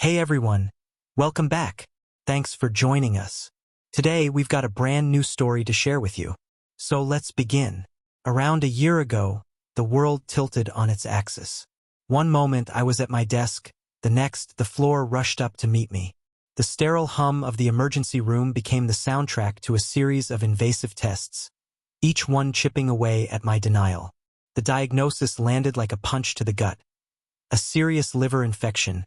Hey everyone, welcome back. Thanks for joining us. Today we've got a brand new story to share with you. So let's begin. Around a year ago, the world tilted on its axis. One moment I was at my desk, the next the floor rushed up to meet me. The sterile hum of the emergency room became the soundtrack to a series of invasive tests, each one chipping away at my denial. The diagnosis landed like a punch to the gut. A serious liver infection,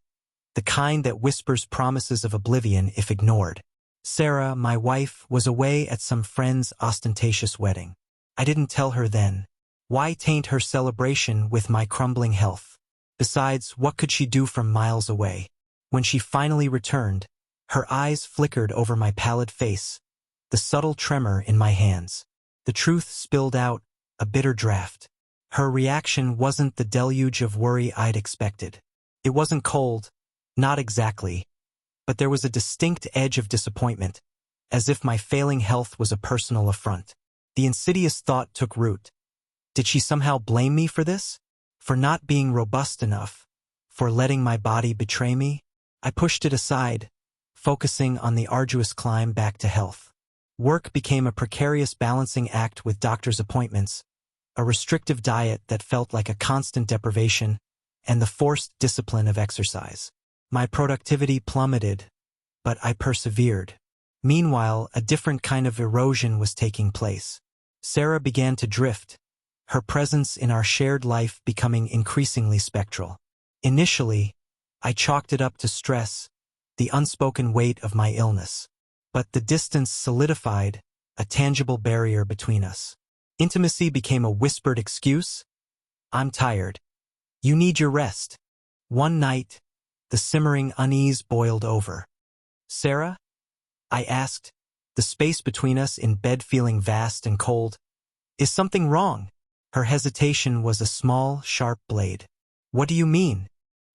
the kind that whispers promises of oblivion if ignored. Sarah, my wife, was away at some friend's ostentatious wedding. I didn't tell her then. Why taint her celebration with my crumbling health? Besides, what could she do from miles away? When she finally returned, her eyes flickered over my pallid face, the subtle tremor in my hands. The truth spilled out, a bitter draft. Her reaction wasn't the deluge of worry I'd expected. It wasn't cold, not exactly, but there was a distinct edge of disappointment, as if my failing health was a personal affront. The insidious thought took root. Did she somehow blame me for this? For not being robust enough? For letting my body betray me? I pushed it aside, focusing on the arduous climb back to health. Work became a precarious balancing act with doctor's appointments, a restrictive diet that felt like a constant deprivation, and the forced discipline of exercise. My productivity plummeted, but I persevered. Meanwhile, a different kind of erosion was taking place. Sarah began to drift, her presence in our shared life becoming increasingly spectral. Initially, I chalked it up to stress, the unspoken weight of my illness. But the distance solidified, a tangible barrier between us. Intimacy became a whispered excuse. I'm tired. You need your rest. One night, the simmering unease boiled over. Sarah? I asked, the space between us in bed feeling vast and cold. Is something wrong? Her hesitation was a small, sharp blade. What do you mean?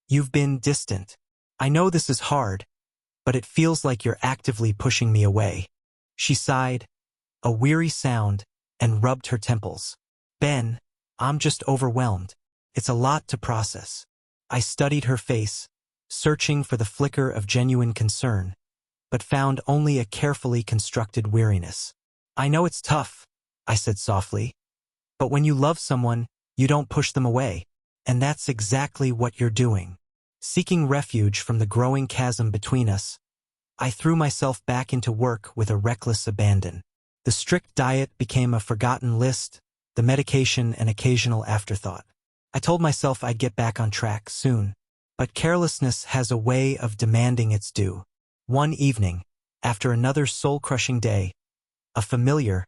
You've been distant. I know this is hard, but it feels like you're actively pushing me away. She sighed, a weary sound, and rubbed her temples. Ben, I'm just overwhelmed. It's a lot to process. I studied her face, searching for the flicker of genuine concern, but found only a carefully constructed weariness. I know it's tough, I said softly, but when you love someone, you don't push them away. And that's exactly what you're doing. Seeking refuge from the growing chasm between us, I threw myself back into work with a reckless abandon. The strict diet became a forgotten list, the medication an occasional afterthought. I told myself I'd get back on track soon, but carelessness has a way of demanding its due. One evening, after another soul-crushing day, a familiar,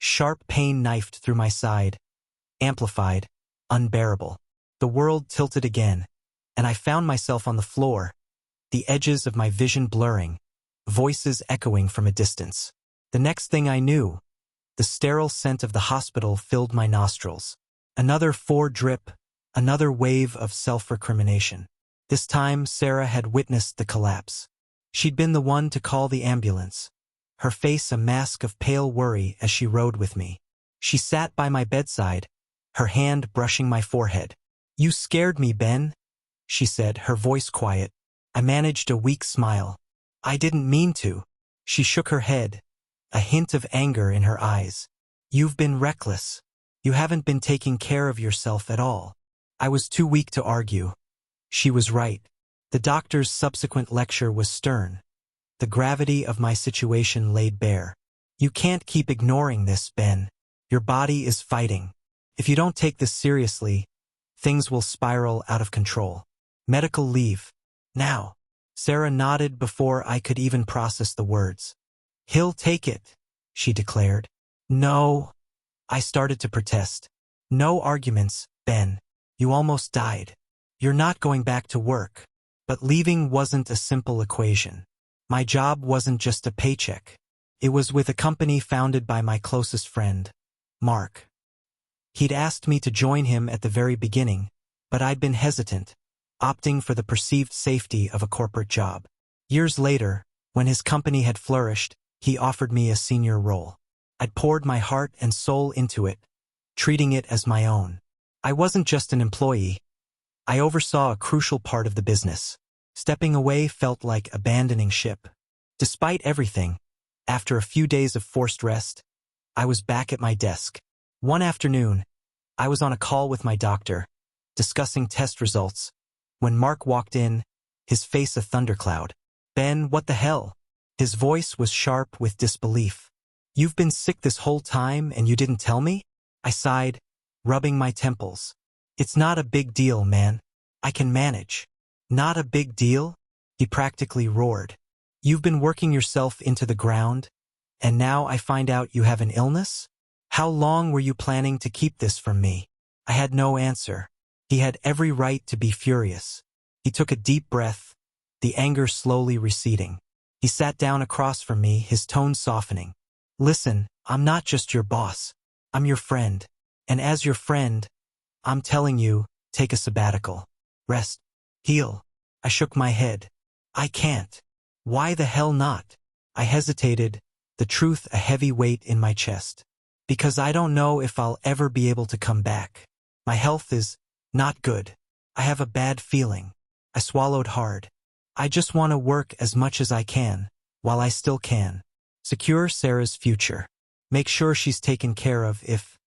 sharp pain knifed through my side, amplified, unbearable. The world tilted again, and I found myself on the floor, the edges of my vision blurring, voices echoing from a distance. The next thing I knew, the sterile scent of the hospital filled my nostrils. Another drip, another wave of self-recrimination. This time, Sarah had witnessed the collapse. She'd been the one to call the ambulance, her face a mask of pale worry as she rode with me. She sat by my bedside, her hand brushing my forehead. You scared me, Ben, she said, her voice quiet. I managed a weak smile. I didn't mean to. She shook her head, a hint of anger in her eyes. You've been reckless. You haven't been taking care of yourself at all. I was too weak to argue. She was right. The doctor's subsequent lecture was stern. The gravity of my situation laid bare. You can't keep ignoring this, Ben. Your body is fighting. If you don't take this seriously, things will spiral out of control. Medical leave. Now. Sarah nodded before I could even process the words. He'll take it, she declared. No. I started to protest. No arguments, Ben. You almost died. You're not going back to work. But leaving wasn't a simple equation. My job wasn't just a paycheck. It was with a company founded by my closest friend, Mark. He'd asked me to join him at the very beginning, but I'd been hesitant, opting for the perceived safety of a corporate job. Years later, when his company had flourished, he offered me a senior role. I'd poured my heart and soul into it, treating it as my own. I wasn't just an employee. I oversaw a crucial part of the business. Stepping away felt like abandoning ship. Despite everything, after a few days of forced rest, I was back at my desk. One afternoon, I was on a call with my doctor, discussing test results, when Mark walked in, his face a thundercloud. "Ben, what the hell?" His voice was sharp with disbelief. "You've been sick this whole time and you didn't tell me?" I sighed, rubbing my temples. "It's not a big deal, man. I can manage." "Not a big deal?" he practically roared. "You've been working yourself into the ground, and now I find out you have an illness? How long were you planning to keep this from me?" I had no answer. He had every right to be furious. He took a deep breath, the anger slowly receding. He sat down across from me, his tone softening. "Listen, I'm not just your boss. I'm your friend. And as your friend, I'm telling you, take a sabbatical. Rest. Heal." I shook my head. "I can't." "Why the hell not?" I hesitated, the truth a heavy weight in my chest. "Because I don't know if I'll ever be able to come back. My health is not good. I have a bad feeling." I swallowed hard. "I just want to work as much as I can, while I still can. Secure Sarah's future. Make sure she's taken care of if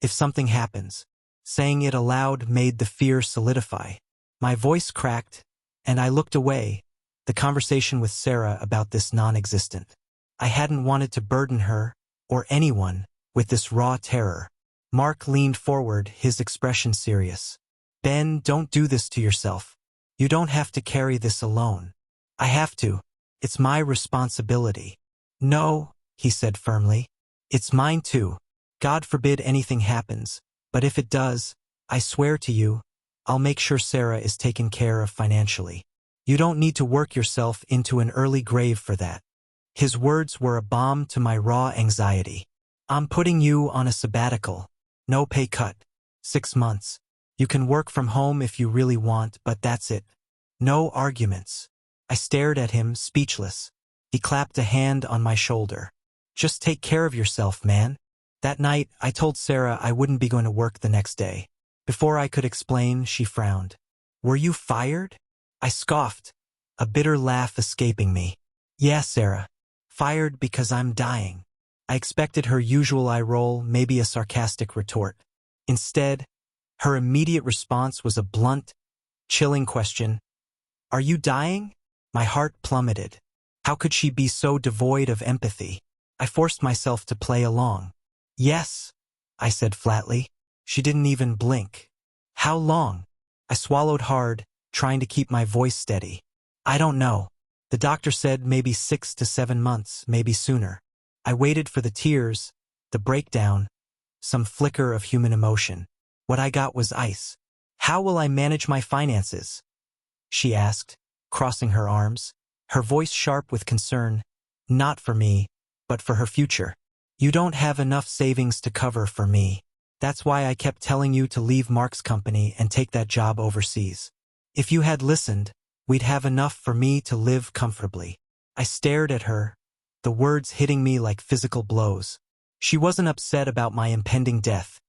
something happens." Saying it aloud made the fear solidify. My voice cracked, and I looked away, the conversation with Sarah about this non-existent. I hadn't wanted to burden her, or anyone, with this raw terror. Mark leaned forward, his expression serious. "Ben, don't do this to yourself. You don't have to carry this alone." "I have to. It's my responsibility." "No," he said firmly. "It's mine too. God forbid anything happens, but if it does, I swear to you, I'll make sure Sarah is taken care of financially. You don't need to work yourself into an early grave for that." His words were a balm to my raw anxiety. "I'm putting you on a sabbatical. No pay cut. 6 months. You can work from home if you really want, but that's it. No arguments." I stared at him, speechless. He clapped a hand on my shoulder. "Just take care of yourself, man." That night, I told Sarah I wouldn't be going to work the next day. Before I could explain, she frowned. "Were you fired?" I scoffed, a bitter laugh escaping me. "Yeah, Sarah. Fired because I'm dying." I expected her usual eye roll, maybe a sarcastic retort. Instead, her immediate response was a blunt, chilling question. "Are you dying?" My heart plummeted. How could she be so devoid of empathy? I forced myself to play along. "Yes," I said flatly. She didn't even blink. "How long?" I swallowed hard, trying to keep my voice steady. "I don't know. The doctor said maybe 6 to 7 months, maybe sooner." I waited for the tears, the breakdown, some flicker of human emotion. What I got was ice. "How will I manage my finances?" she asked, crossing her arms, her voice sharp with concern. "Not for me, but for her future. You don't have enough savings to cover for me. That's why I kept telling you to leave Mark's company and take that job overseas. If you had listened, we'd have enough for me to live comfortably." I stared at her, the words hitting me like physical blows. She wasn't upset about my impending death.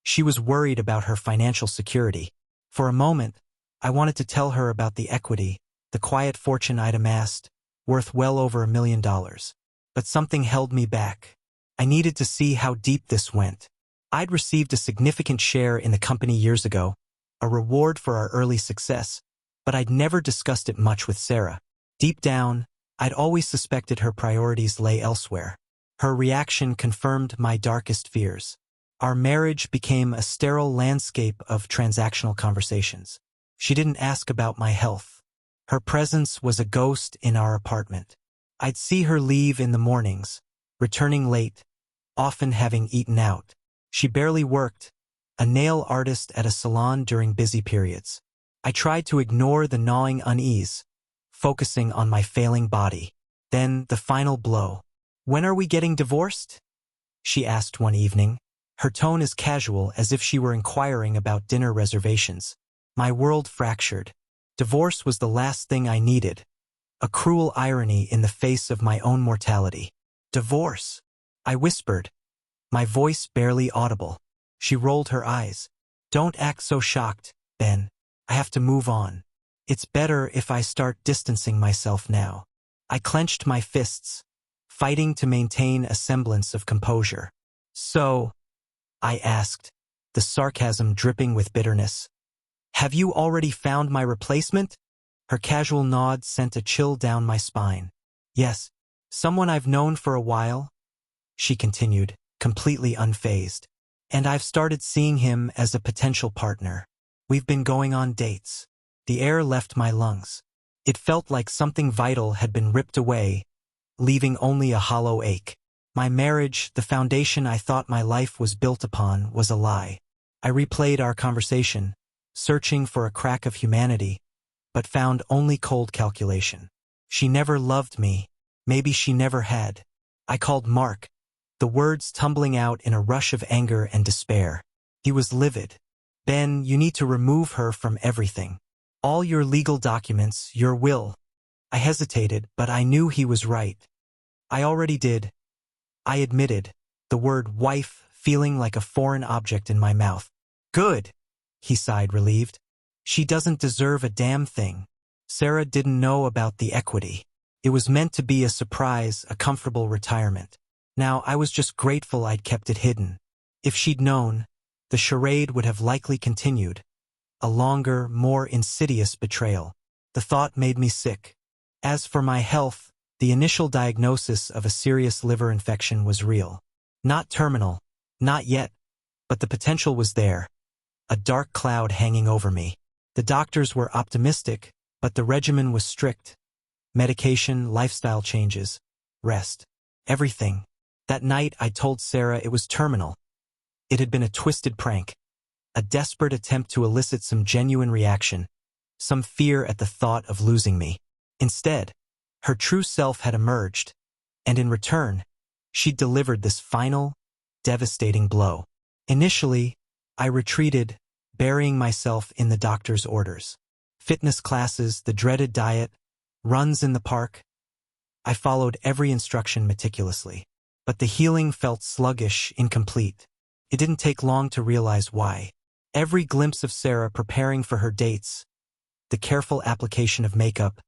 She was worried about her financial security. For a moment, I wanted to tell her about the equity, the quiet fortune I'd amassed, worth well over $1 million. But something held me back. I needed to see how deep this went. I'd received a significant share in the company years ago, a reward for our early success, but I'd never discussed it much with Sarah. Deep down, I'd always suspected her priorities lay elsewhere. Her reaction confirmed my darkest fears. Our marriage became a sterile landscape of transactional conversations. She didn't ask about my health. Her presence was a ghost in our apartment. I'd see her leave in the mornings, returning late, often having eaten out. She barely worked, a nail artist at a salon during busy periods. I tried to ignore the gnawing unease, focusing on my failing body. Then the final blow. "When are we getting divorced?" she asked one evening, her tone as casual as if she were inquiring about dinner reservations. My world fractured. Divorce was the last thing I needed, a cruel irony in the face of my own mortality. "Divorce," I whispered, my voice barely audible. She rolled her eyes. "Don't act so shocked, Ben. I have to move on. It's better if I start distancing myself now. I clenched my fists, fighting to maintain a semblance of composure. So, I asked, the sarcasm dripping with bitterness. Have you already found my replacement? Her casual nod sent a chill down my spine. Yes, someone I've known for a while, she continued, completely unfazed. And I've started seeing him as a potential partner. We've been going on dates. The air left my lungs. It felt like something vital had been ripped away, leaving only a hollow ache. My marriage, the foundation I thought my life was built upon, was a lie. I replayed our conversation, searching for a crack of humanity, but found only cold calculation. She never loved me. Maybe she never had. I called Mark, the words tumbling out in a rush of anger and despair. He was livid. Ben, you need to remove her from everything. All your legal documents, your will. I hesitated, but I knew he was right. I already did. I admitted, the word wife feeling like a foreign object in my mouth. Good, he sighed, relieved. She doesn't deserve a damn thing. Sarah didn't know about the equity. It was meant to be a surprise, a comfortable retirement. Now, I was just grateful I'd kept it hidden. If she'd known, the charade would have likely continued. A longer, more insidious betrayal. The thought made me sick. As for my health, the initial diagnosis of a serious liver infection was real. Not terminal, not yet, but the potential was there. A dark cloud hanging over me. The doctors were optimistic, but the regimen was strict. Medication, lifestyle changes, rest, everything. That night I told Sarah it was terminal. It had been a twisted prank, a desperate attempt to elicit some genuine reaction, some fear at the thought of losing me. Instead, her true self had emerged, and in return, she delivered this final, devastating blow. Initially, I retreated, burying myself in the doctor's orders. Fitness classes, the dreaded diet, runs in the park. I followed every instruction meticulously. But the healing felt sluggish, incomplete. It didn't take long to realize why. Every glimpse of Sarah preparing for her dates, the careful application of makeup,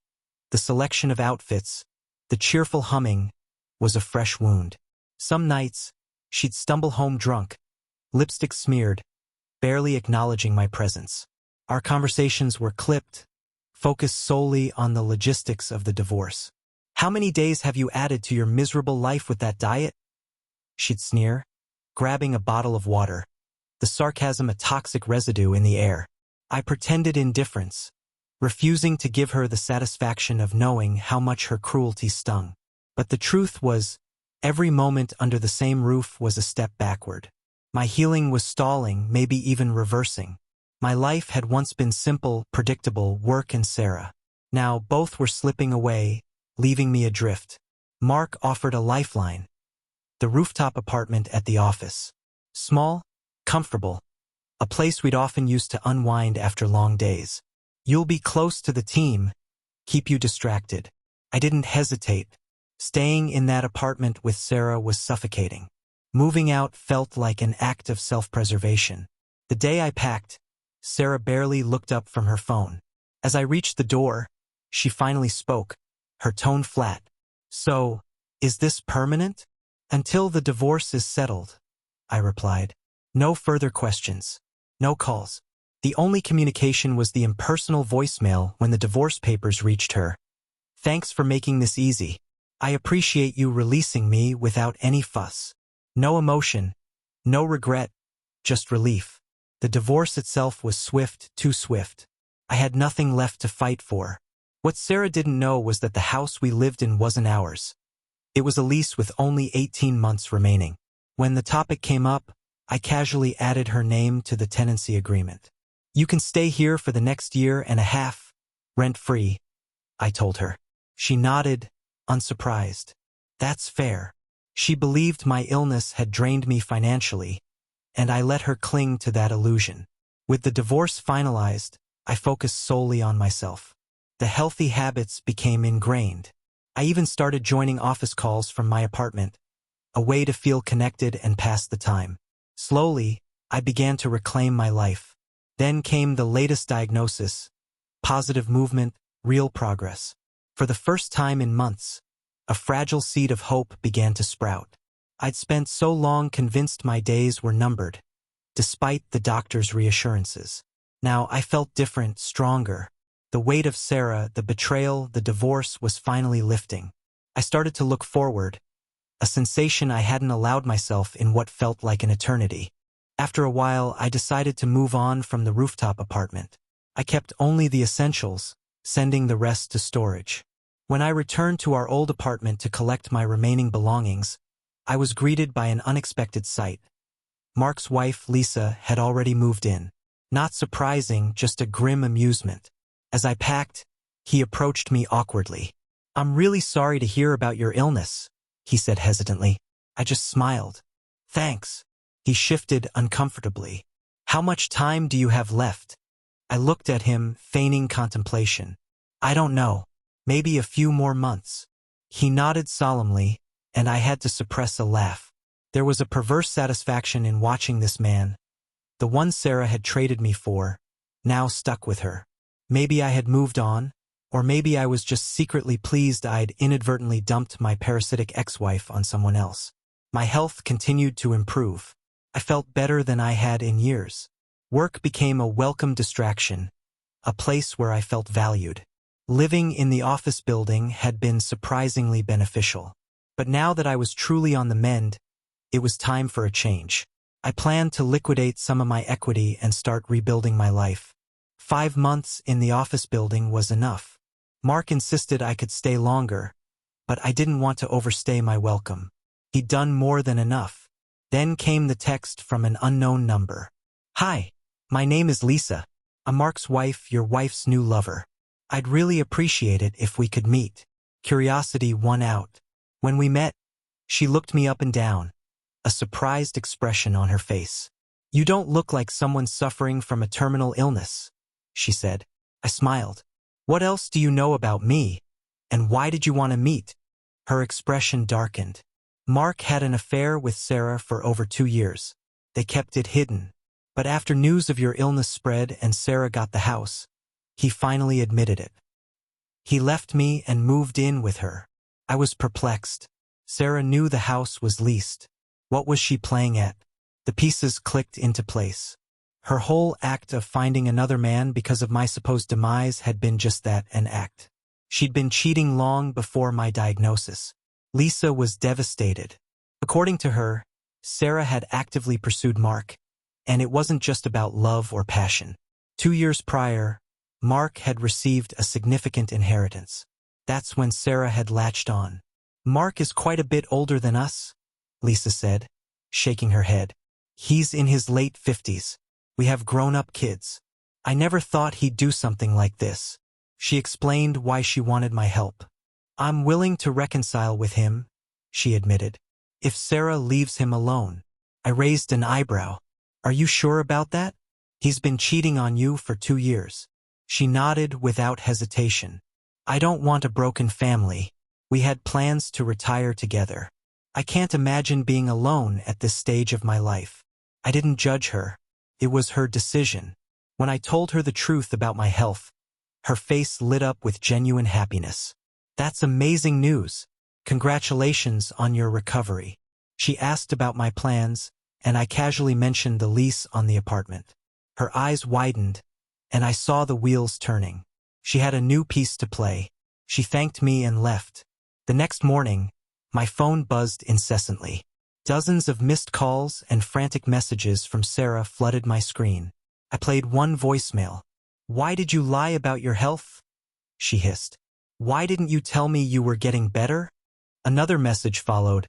the selection of outfits, the cheerful humming, was a fresh wound. Some nights, she'd stumble home drunk, lipstick smeared, barely acknowledging my presence. Our conversations were clipped, focused solely on the logistics of the divorce. How many days have you added to your miserable life with that diet? She'd sneer, grabbing a bottle of water, the sarcasm a toxic residue in the air. I pretended indifference, refusing to give her the satisfaction of knowing how much her cruelty stung. But the truth was, every moment under the same roof was a step backward. My healing was stalling, maybe even reversing. My life had once been simple, predictable, work and Sarah. Now both were slipping away, leaving me adrift. Mark offered a lifeline. The rooftop apartment at the office. Small, comfortable. A place we'd often used to unwind after long days. You'll be close to the team, keep you distracted. I didn't hesitate. Staying in that apartment with Sarah was suffocating. Moving out felt like an act of self-preservation. The day I packed, Sarah barely looked up from her phone. As I reached the door, she finally spoke, her tone flat. So, is this permanent? Until the divorce is settled, I replied. No further questions. No calls. The only communication was the impersonal voicemail when the divorce papers reached her. Thanks for making this easy. I appreciate you releasing me without any fuss. No emotion, no regret, just relief. The divorce itself was swift, too swift. I had nothing left to fight for. What Sarah didn't know was that the house we lived in wasn't ours. It was a lease with only 18 months remaining. When the topic came up, I casually added her name to the tenancy agreement. You can stay here for the next year and a half, rent-free, I told her. She nodded, unsurprised. That's fair. She believed my illness had drained me financially, and I let her cling to that illusion. With the divorce finalized, I focused solely on myself. The healthy habits became ingrained. I even started joining office calls from my apartment, a way to feel connected and pass the time. Slowly, I began to reclaim my life. Then came the latest diagnosis, Positive movement, real progress. For the first time in months, a fragile seed of hope began to sprout. I'd spent so long convinced my days were numbered, despite the doctor's reassurances. Now I felt different, stronger. The weight of Sarah, the betrayal, the divorce was finally lifting. I started to look forward, a sensation I hadn't allowed myself in what felt like an eternity. After a while, I decided to move on from the rooftop apartment. I kept only the essentials, sending the rest to storage. When I returned to our old apartment to collect my remaining belongings, I was greeted by an unexpected sight. Mark's wife, Lisa, had already moved in. Not surprising, just a grim amusement. As I packed, he approached me awkwardly. "I'm really sorry to hear about your illness," he said hesitantly. I just smiled. "Thanks." He shifted uncomfortably. "How much time do you have left?" I looked at him, feigning contemplation. "I don't know. Maybe a few more months." He nodded solemnly, and I had to suppress a laugh. There was a perverse satisfaction in watching this man, the one Sarah had traded me for, now stuck with her. Maybe I had moved on, or maybe I was just secretly pleased I'd inadvertently dumped my parasitic ex-wife on someone else. My health continued to improve. I felt better than I had in years. Work became a welcome distraction, a place where I felt valued. Living in the office building had been surprisingly beneficial. But now that I was truly on the mend, it was time for a change. I planned to liquidate some of my equity and start rebuilding my life. 5 months in the office building was enough. Mark insisted I could stay longer, but I didn't want to overstay my welcome. He'd done more than enough. Then came the text from an unknown number. "Hi, my name is Lisa. I'm Mark's wife, your wife's new lover. I'd really appreciate it if we could meet." Curiosity won out. When we met, she looked me up and down, a surprised expression on her face. "You don't look like someone suffering from a terminal illness," she said. I smiled. "What else do you know about me? And why did you want to meet?" Her expression darkened. "Mark had an affair with Sarah for over 2 years. They kept it hidden. But after news of your illness spread and Sarah got the house, he finally admitted it. He left me and moved in with her." I was perplexed. Sarah knew the house was leased. What was she playing at? The pieces clicked into place. Her whole act of finding another man because of my supposed demise had been just that, an act. She'd been cheating long before my diagnosis. Lisa was devastated. According to her, Sarah had actively pursued Mark, and it wasn't just about love or passion. 2 years prior, Mark had received a significant inheritance. That's when Sarah had latched on. "Mark is quite a bit older than us," Lisa said, shaking her head. "He's in his late 50s. We have grown-up kids. I never thought he'd do something like this." She explained why she wanted my help. "I'm willing to reconcile with him," she admitted, "if Sarah leaves him alone." I raised an eyebrow. "Are you sure about that? He's been cheating on you for 2 years. She nodded without hesitation. "I don't want a broken family. We had plans to retire together. I can't imagine being alone at this stage of my life." I didn't judge her. It was her decision. When I told her the truth about my health, her face lit up with genuine happiness. "That's amazing news. Congratulations on your recovery." She asked about my plans, and I casually mentioned the lease on the apartment. Her eyes widened, and I saw the wheels turning. She had a new piece to play. She thanked me and left. The next morning, my phone buzzed incessantly. Dozens of missed calls and frantic messages from Sarah flooded my screen. I played one voicemail. "Why did you lie about your health?" she hissed. "Why didn't you tell me you were getting better?" Another message followed.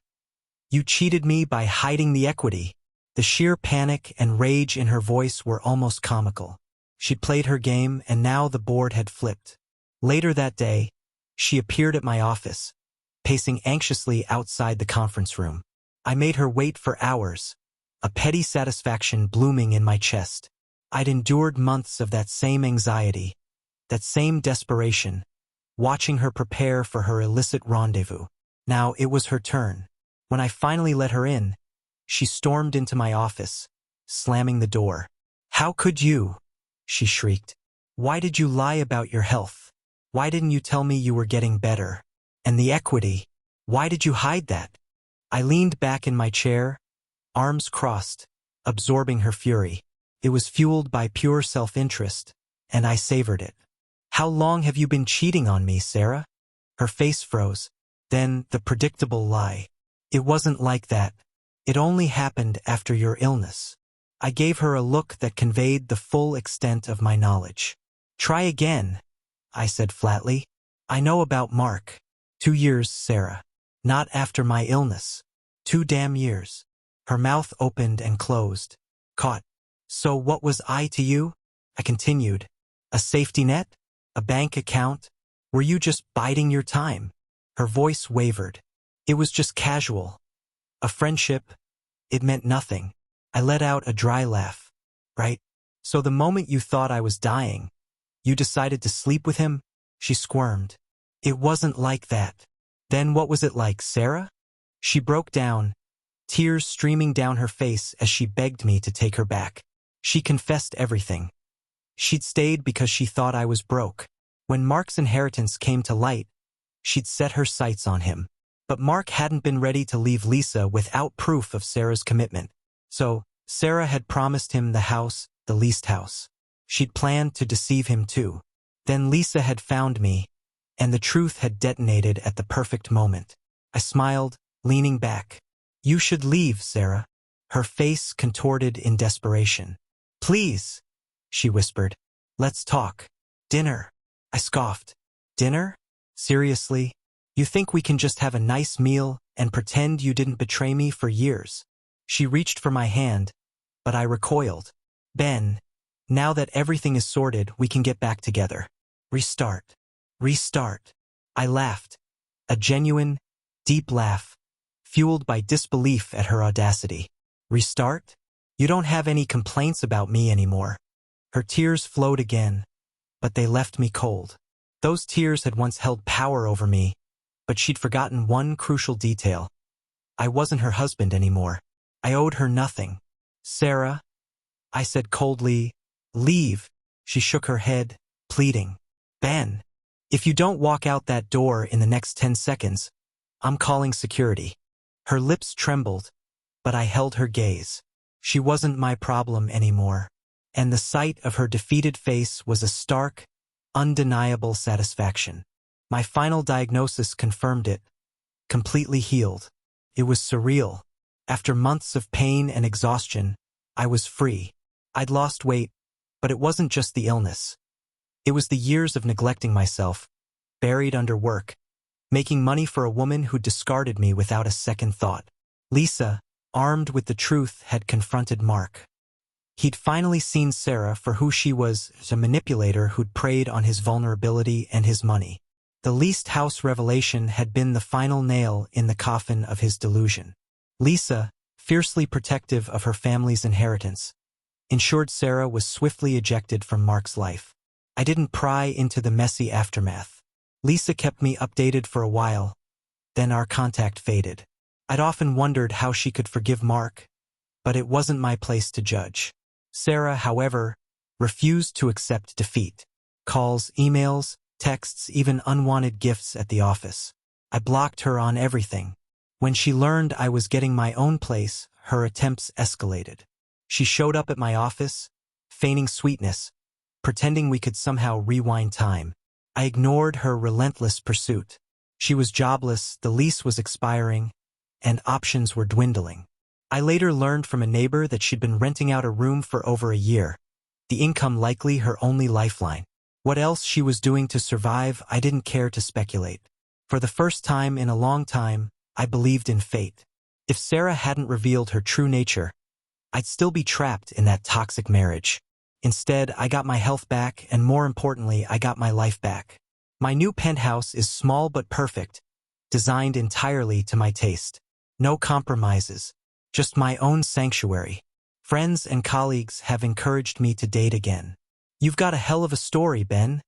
"You cheated me by hiding the equity." The sheer panic and rage in her voice were almost comical. She'd played her game, and now the board had flipped. Later that day, she appeared at my office, pacing anxiously outside the conference room. I made her wait for hours, a petty satisfaction blooming in my chest. I'd endured months of that same anxiety, that same desperation, watching her prepare for her illicit rendezvous. Now it was her turn. When I finally let her in, she stormed into my office, slamming the door. "How could you?" she shrieked. Why did you lie about your health? Why didn't you tell me you were getting better? And the equity, why did you hide that? I leaned back in my chair, arms crossed, absorbing her fury. It was fueled by pure self-interest, and I savored it. How long have you been cheating on me, Sarah? Her face froze. Then the predictable lie. It wasn't like that. It only happened after your illness. I gave her a look that conveyed the full extent of my knowledge. Try again, I said flatly. I know about Mark. 2 years, Sarah. Not after my illness. 2 damn years. Her mouth opened and closed. Caught. So what was I to you? I continued. A safety net? A bank account? Were you just biding your time? Her voice wavered. It was just casual. A friendship. It meant nothing. I let out a dry laugh. Right? So the moment you thought I was dying, you decided to sleep with him? She squirmed. It wasn't like that. Then what was it like, Sarah? She broke down, tears streaming down her face as she begged me to take her back. She confessed everything. She'd stayed because she thought I was broke. When Mark's inheritance came to light, she'd set her sights on him. But Mark hadn't been ready to leave Lisa without proof of Sarah's commitment. So, Sarah had promised him the house, the leased house. She'd planned to deceive him too. Then Lisa had found me, and the truth had detonated at the perfect moment. I smiled, leaning back. You should leave, Sarah. Her face contorted in desperation. Please, she whispered. Let's talk. Dinner. I scoffed. Dinner? Seriously? You think we can just have a nice meal and pretend you didn't betray me for years? She reached for my hand, but I recoiled. Ben, now that everything is sorted, we can get back together. Restart. Restart. I laughed. A genuine, deep laugh, fueled by disbelief at her audacity. Restart? You don't have any complaints about me anymore. Her tears flowed again, but they left me cold. Those tears had once held power over me, but she'd forgotten one crucial detail. I wasn't her husband anymore. I owed her nothing. Sarah, I said coldly, leave. She shook her head, pleading. Ben, if you don't walk out that door in the next 10 seconds, I'm calling security. Her lips trembled, but I held her gaze. She wasn't my problem anymore, and the sight of her defeated face was a stark, undeniable satisfaction. My final diagnosis confirmed it. Completely healed. It was surreal. After months of pain and exhaustion, I was free. I'd lost weight, but it wasn't just the illness. It was the years of neglecting myself, buried under work, making money for a woman who discarded me without a second thought. Lisa, armed with the truth, had confronted Mark. He'd finally seen Sarah for who she was, a manipulator who'd preyed on his vulnerability and his money. The leased house revelation had been the final nail in the coffin of his delusion. Lisa, fiercely protective of her family's inheritance, ensured Sarah was swiftly ejected from Mark's life. I didn't pry into the messy aftermath. Lisa kept me updated for a while, then our contact faded. I'd often wondered how she could forgive Mark, but it wasn't my place to judge. Sarah, however, refused to accept defeat. Calls, emails, texts, even unwanted gifts at the office. I blocked her on everything. When she learned I was getting my own place, her attempts escalated. She showed up at my office, feigning sweetness, pretending we could somehow rewind time. I ignored her relentless pursuit. She was jobless, the lease was expiring, and options were dwindling. I later learned from a neighbor that she'd been renting out a room for over a year, the income likely her only lifeline. What else she was doing to survive, I didn't care to speculate. For the first time in a long time, I believed in fate. If Sarah hadn't revealed her true nature, I'd still be trapped in that toxic marriage. Instead, I got my health back, and more importantly, I got my life back. My new penthouse is small but perfect, designed entirely to my taste. No compromises, just my own sanctuary. Friends and colleagues have encouraged me to date again. You've got a hell of a story, Ben,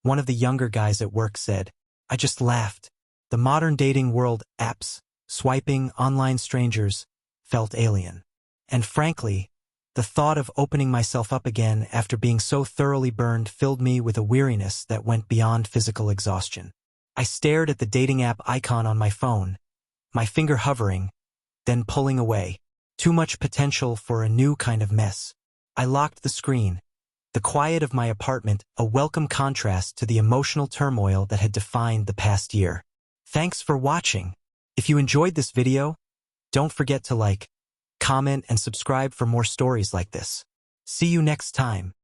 one of the younger guys at work said. I just laughed. The modern dating world, apps, swiping, online strangers, felt alien. And frankly, the The thought of opening myself up again after being so thoroughly burned filled me with a weariness that went beyond physical exhaustion. I stared at the dating app icon on my phone, my finger hovering, then pulling away. Too much potential for a new kind of mess. I locked the screen. The quiet of my apartment, a welcome contrast to the emotional turmoil that had defined the past year. Thanks for watching. If you enjoyed this video, don't forget to like, comment, and subscribe for more stories like this. See you next time.